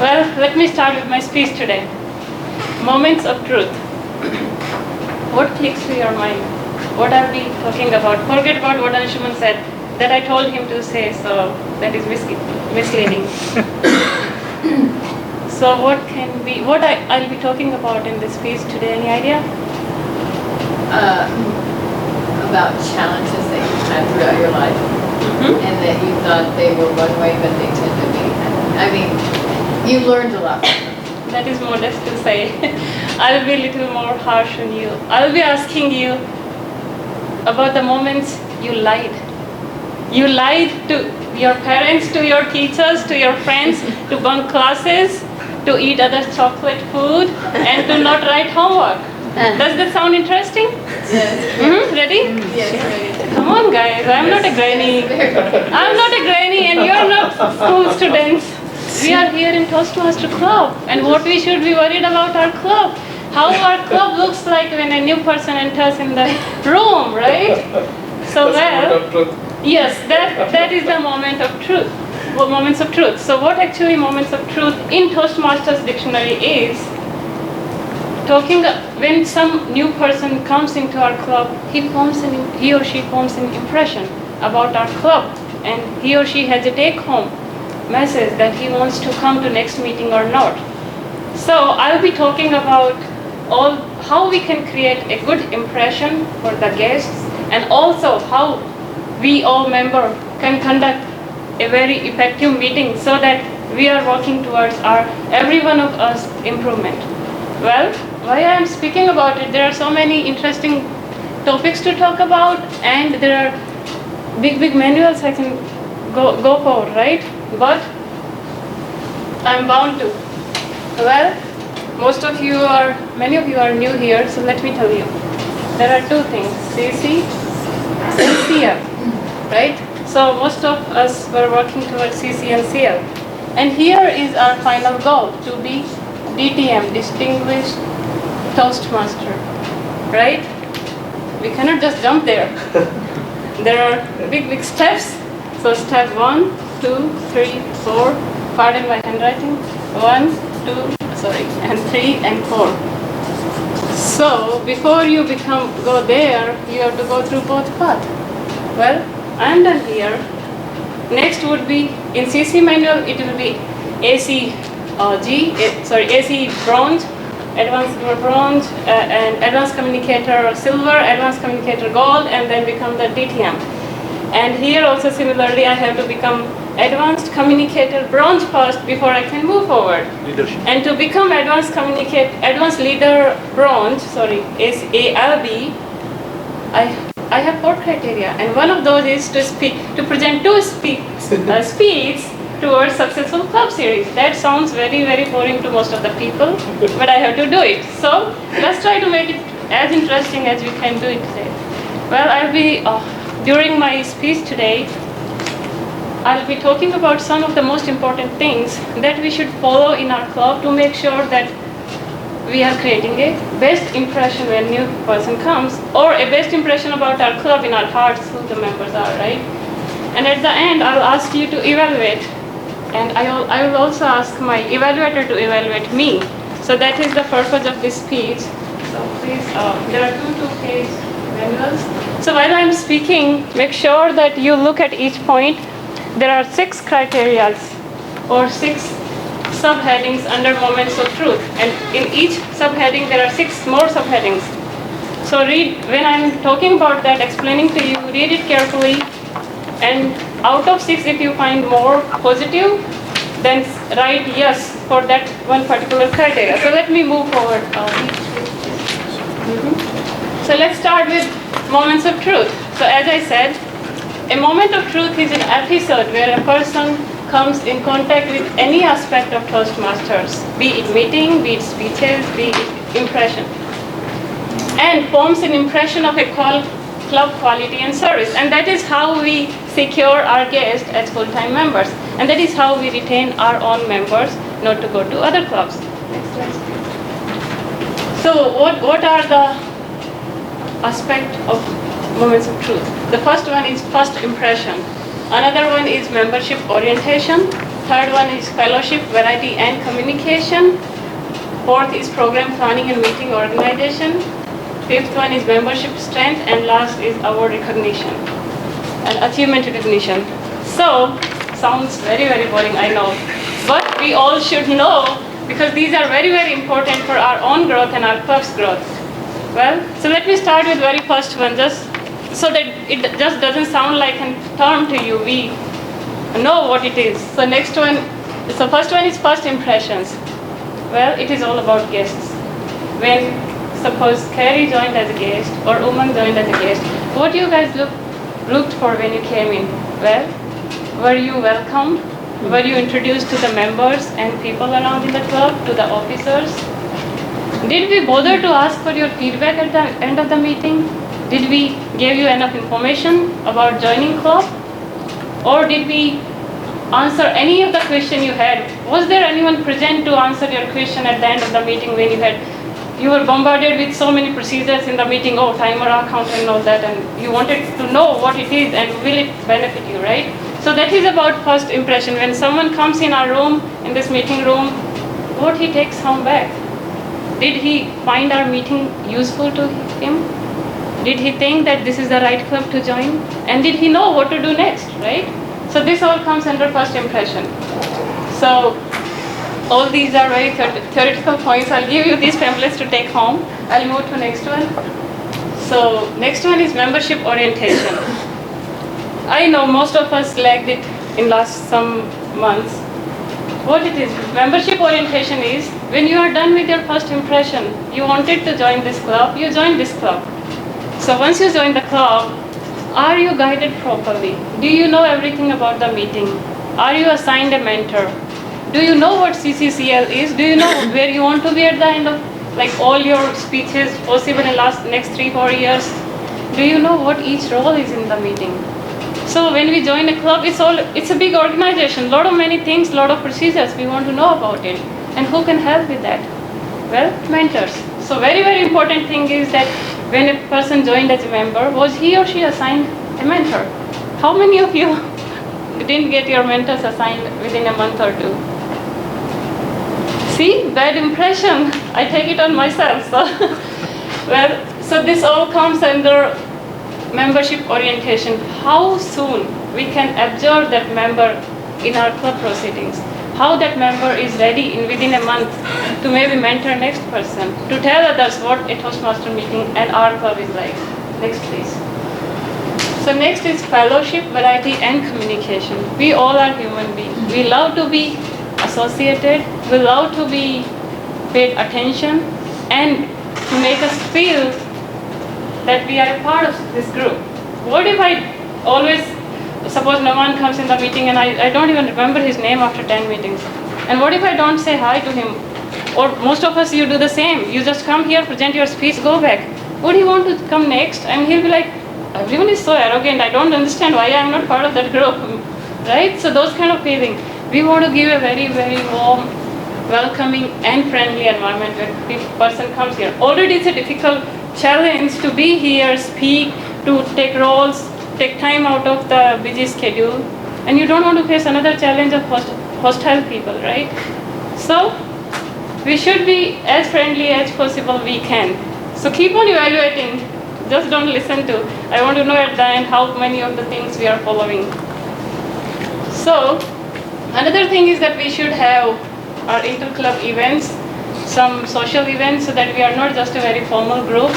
Well, let me start with my speech today. Moments of truth. What clicks to your mind? What are we talking about? Forget about what Anshuman said, that I told him to say, so that is misleading. So what I'll be talking about in this speech today, any idea? About challenges that you've had throughout your life, and that you thought they were one way, but they tend to be. I mean, you learned a lot from them. That is modest to say. I'll be a little more harsh on you. I'll be asking you about the moments you lied. You lied to your parents, to your teachers, to your friends, to bunk classes, to eat other chocolate food, and to not write homework. Does that sound interesting? Yes. Ready? Yes, ready. Come on, guys. I'm not a granny. I'm not a granny, and you're not school students. We are here in Toastmaster Club, and what we should be worried about our club. How our club looks like when a new person enters in the room, right? So yes, that is the moment of truth. Well, moments of truth. So what actually moments of truth in Toastmasters dictionary is? When some new person comes into our club, he or she forms an impression about our club, and he or she has a take-home message that he wants to come to next meeting or not. So I'll be talking about how we can create a good impression for the guests, and also how we all members can conduct a very effective meeting so that we are working towards every one of us improvement. Well, why I am speaking about it, there are so many interesting topics to talk about, and there are big manuals I can go for, right? But I'm bound to. Well, many of you are new here, so let me tell you. There are two things, CC and CL, right? So most of us were working towards CC and CL. And here is our final goal, to be DTM, Distinguished Toastmaster, right? We cannot just jump there. There are big steps. So step 1, 2, 3, 4, pardon my handwriting, 1, 2, and 3 and 4. So before you go there, you have to go through both paths. Well, I'm done here. Next would be, in CC manual, it will be AC Bronze, Advanced Bronze, and Advanced Communicator Silver, Advanced Communicator Gold, and then become the DTM. And here also similarly, I have to become Advanced Communicator Bronze first before I can move forward. Leadership. And to become Advanced Leader Bronze, ALB, I have 4 criteria, and one of those is to present 2 speeds towards successful club series. That sounds very boring to most of the people, but I have to do it. So let's try to make it as interesting as we can do it today. Well, I'll be during my speech today, I'll be talking about some of the most important things that we should follow in our club to make sure that we are creating a best impression when new person comes, or a best impression about our club in our hearts, who the members are, right? And at the end, I'll ask you to evaluate, and I will also ask my evaluator to evaluate me. So that is the purpose of this speech. So please, there are 2 2-page manuals. So while I'm speaking, make sure that you look at each point. There are 6 criteria or 6 subheadings under moments of truth, and in each subheading there are 6 more subheadings. So when I'm talking about that, explaining to you, read it carefully, and out of 6, if you find more positive, then write yes for that one particular criteria. So let me move forward. So let's start with moments of truth. So as I said, a moment of truth is an episode where a person comes in contact with any aspect of Toastmasters, be it meeting, be it speeches, be it impression, and forms an impression of a club quality and service. And that is how we secure our guests as full-time members. And that is how we retain our own members, not to go to other clubs. Next slide. So what are the aspects of moments of truth? The first one is first impression. Another one is membership orientation. Third one is fellowship, variety, and communication. Fourth is program planning and meeting organization. Fifth one is membership strength, and last is award recognition and achievement recognition. So, sounds very, very boring, I know. But we all should know because these are very, very important for our own growth and our club's growth. Well, so let me start with very first one, just so that it just doesn't sound like a term to you. We know what it is. So first one is first impressions. Well, it is all about guests. When suppose Carrie joined as a guest or Umang joined as a guest, what you guys looked for when you came in? Well, were you welcome? Were you introduced to the members and people around in the club, to the officers? Did we bother to ask for your feedback at the end of the meeting? Did we give you enough information about joining club? Or did we answer any of the question you had? Was there anyone present to answer your question at the end of the meeting when you were bombarded with so many procedures in the meeting, oh, timer, account and all that, and you wanted to know what it is and will it benefit you, right? So that is about first impression. When someone comes in our room, in this meeting room, what he takes home back? Did he find our meeting useful to him? Did he think that this is the right club to join? And did he know what to do next, right? So this all comes under first impression. So all these are very theoretical points. I'll give you these pamphlets to take home. I'll move to next one. So next one is membership orientation. I know most of us lagged it in last some months. What it is, membership orientation is when you are done with your first impression, you wanted to join this club, you joined this club. So once you join the club, are you guided properly? Do you know everything about the meeting? Are you assigned a mentor? Do you know what CCCL is? Do you know where you want to be at the end of like all your speeches possible in next 3-4 years? Do you know what each role is in the meeting? So when we join a club, it's a big organization, lot of many things, lot of procedures, we want to know about it. And who can help with that? Well, mentors. So very, very important thing is that when a person joined as a member, was he or she assigned a mentor? How many of you didn't get your mentors assigned within a month or two? See, bad impression. I take it on myself. So, well, so this all comes under membership orientation. How soon we can absorb that member in our club proceedings? How that member is ready within a month to maybe mentor next person, to tell others what a Toastmaster meeting and our club is like. Next, please. So next is fellowship, variety, and communication. We all are human beings. We love to be associated. We love to be paid attention, and to make us feel that we are a part of this group. What if I always, suppose Naman comes in the meeting and I don't even remember his name after 10 meetings. And what if I don't say hi to him? Or most of us, you do the same. You just come here, present your speech, go back. Would he want to come next? And he'll be like, everyone is so arrogant, I don't understand why I'm not part of that group, right? So those kind of feeling. We want to give a very, very warm, welcoming and friendly environment when the person comes here. Already it's a difficult challenge to be here, speak, to take roles, take time out of the busy schedule, and you don't want to face another challenge of hostile people, right? So we should be as friendly as possible we can. So keep on evaluating, just don't listen to. I want to know at the end how many of the things we are following. So another thing is that we should have our inter-club events, some social events, so that we are not just a very formal group,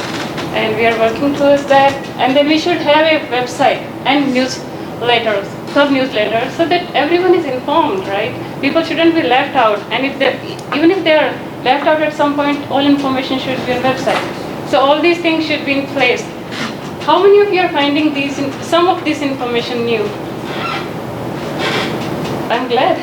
and we are working towards that. And then we should have a website and newsletters, club newsletters, so that everyone is informed, right? People shouldn't be left out, and even if they are left out at some point, all information should be on website. So all these things should be in place. How many of you are finding some of this information new? I'm glad.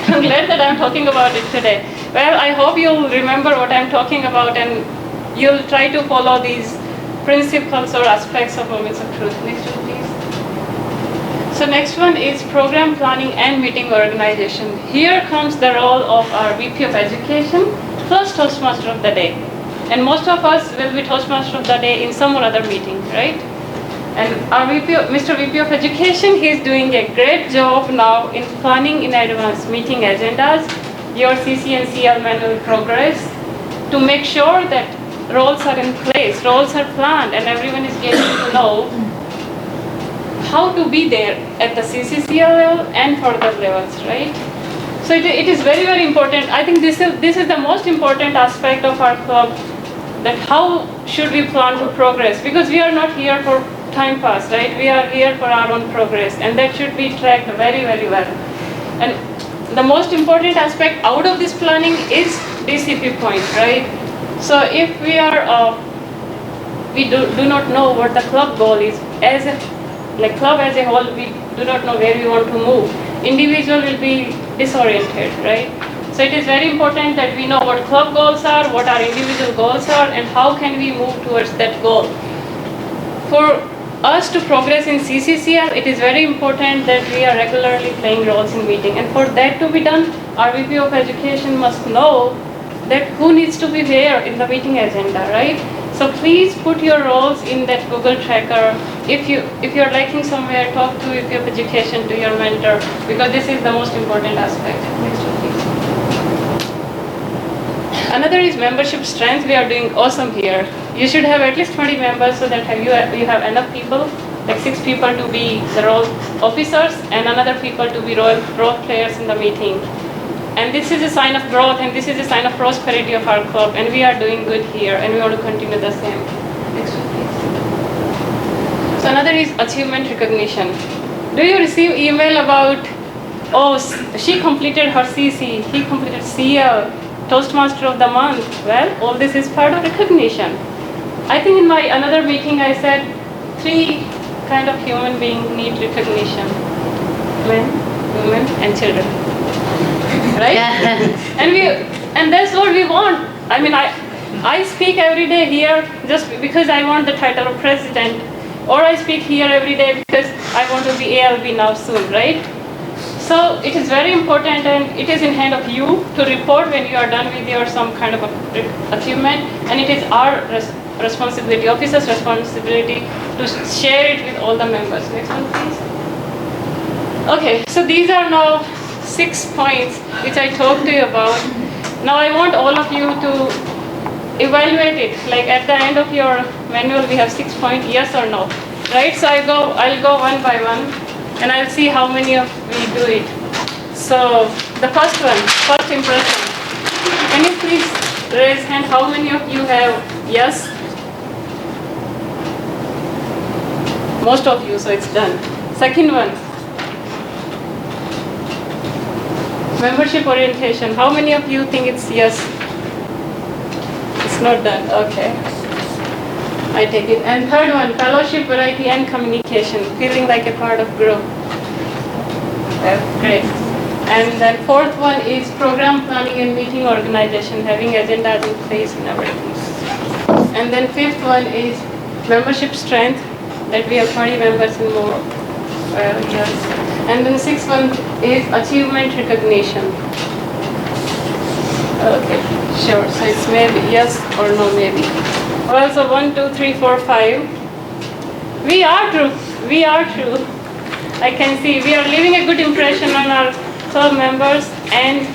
I'm glad that I'm talking about it today. Well, I hope you'll remember what I'm talking about and you'll try to follow these principles or aspects of Moments of Truth. Next one, please. So next one is program planning and meeting organization. Here comes the role of our VP of Education plus Toastmaster of the Day. And most of us will be Toastmaster of the Day in some or other meeting, right? And our Mr. VP of Education, he's doing a great job now in planning in advance meeting agendas, your CC and CL manual progress, to make sure that roles are in place, roles are planned, and everyone is getting to know how to be there at the CCCL level and further levels, right? So it is very, very important. I think this is the most important aspect of our club, that how should we plan to progress, because we are not here for time pass, right? We are here for our own progress, and that should be tracked very, very well. And the most important aspect out of this planning is DCP point, right? So if we are, we do not know what the club goal is, as a club as a whole, we do not know where we want to move. Individual will be disoriented, right? So it is very important that we know what club goals are, what our individual goals are, and how can we move towards that goal. For us to progress in CCCL, it is very important that we are regularly playing roles in meeting. And for that to be done, our VP of Education must know that who needs to be there in the meeting agenda, right? So please put your roles in that Google tracker. If you're lacking somewhere, talk to VP of Education, to your mentor, because this is the most important aspect. Next one, please. Another is membership strength. We are doing awesome here. You should have at least 20 members, so that you have enough people, like 6 people to be the role officers and another people to be role players in the meeting. And this is a sign of growth, and this is a sign of prosperity of our club, and we are doing good here, and we want to continue the same. Next one, please. So another is achievement recognition. Do you receive email about, oh, she completed her CC, he completed CL, Toastmaster of the month? Well, all this is part of recognition. I think in my another meeting I said 3 kind of human beings need recognition: men, women, and children. Right? and that's what we want. I mean, I speak every day here just because I want the title of president, or I speak here every day because I want to be ALB now soon, right? So it is very important, and it is in hand of you to report when you are done with your some kind of achievement, and it is our responsibility, officers' responsibility, to share it with all the members. Next one, please. Okay, so these are now 6 points which I talked to you about. Now I want all of you to evaluate it. Like at the end of your manual, we have 6 points, yes or no, right? So I'll go one by one, and I'll see how many of we do it. So the first one, first impression. Can you please raise hand? How many of you have yes? Most of you, so it's done. Second one. Membership orientation. How many of you think it's yes? It's not done. Okay. I take it. And third one, fellowship, variety, and communication. Feeling like a part of group. Great. And then fourth one is program planning and meeting organization, having agendas in place and everything. And then fifth one is membership strength, that we have 20 members and more. Yes. And then sixth one is achievement recognition. Okay, sure. So it's maybe yes or no, maybe. Well, so 1, 2, 3, 4, 5. We are true. We are true. I can see we are leaving a good impression on our club members and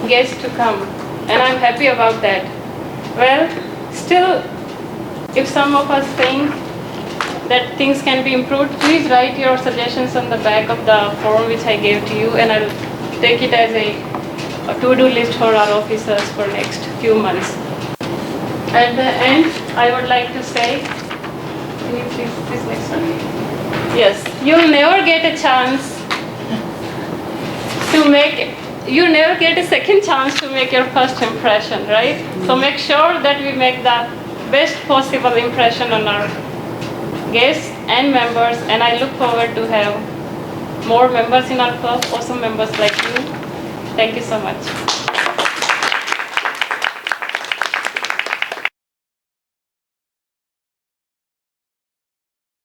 guests to come, and I'm happy about that. Well, still, if some of us think that things can be improved, please write your suggestions on the back of the form which I gave to you, and I'll take it as a to-do list for our officers for next few months. At the end, I would like to say, can you please this next one? Yes, you'll never get a chance to make, you never get a second chance to make your first impression, right? So make sure that we make the best possible impression on our guests and members, and I look forward to have more members in our club, awesome members like you. Thank you so much.